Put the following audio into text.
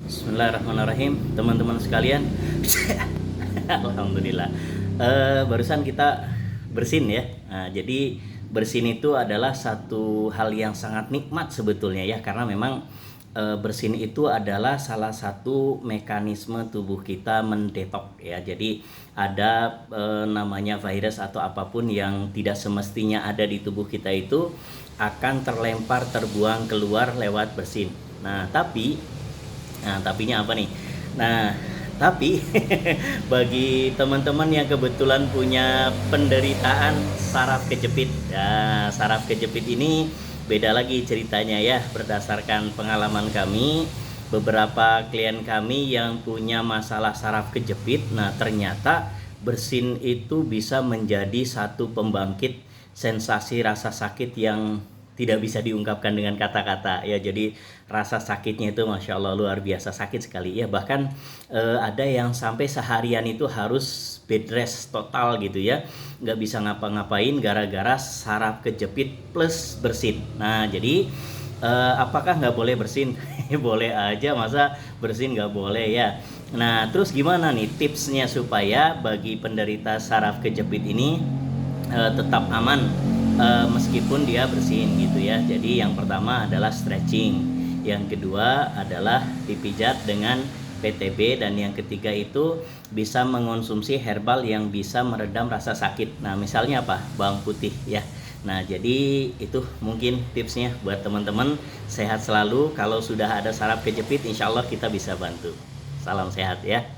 Bismillahirrahmanirrahim, teman-teman sekalian. Alhamdulillah. Barusan kita bersin ya. Nah, jadi bersin itu adalah satu hal yang sangat nikmat sebetulnya ya, karena memang bersin itu adalah salah satu mekanisme tubuh kita mendetok ya. Jadi ada namanya virus atau apapun yang tidak semestinya ada di tubuh kita itu akan terlempar, terbuang keluar lewat bersin. Tapinya apa nih? Nah, tapi bagi teman-teman yang kebetulan punya penderitaan saraf kejepit, ya saraf kejepit ini beda lagi ceritanya ya. Berdasarkan pengalaman kami, beberapa klien kami yang punya masalah saraf kejepit, nah ternyata bersin itu bisa menjadi satu pembangkit sensasi rasa sakit yang tidak bisa diungkapkan dengan kata-kata ya. Jadi rasa sakitnya itu masya Allah luar biasa sakit sekali ya. Bahkan ada yang sampai seharian itu harus bed rest total gitu ya, nggak bisa ngapa-ngapain gara-gara saraf kejepit plus bersin. Nah jadi apakah nggak boleh bersin? Boleh aja, masa bersin nggak boleh ya. Nah terus gimana nih tipsnya supaya bagi penderita saraf kejepit ini tetap aman meskipun dia bersin gitu ya. Jadi yang pertama adalah stretching, yang kedua adalah dipijat dengan PTB, dan yang ketiga itu bisa mengonsumsi herbal yang bisa meredam rasa sakit. Nah misalnya apa? Bawang putih ya. Nah jadi itu mungkin tipsnya buat teman-teman. Sehat selalu. Kalau sudah ada saraf kejepit insya Allah kita bisa bantu. Salam sehat ya.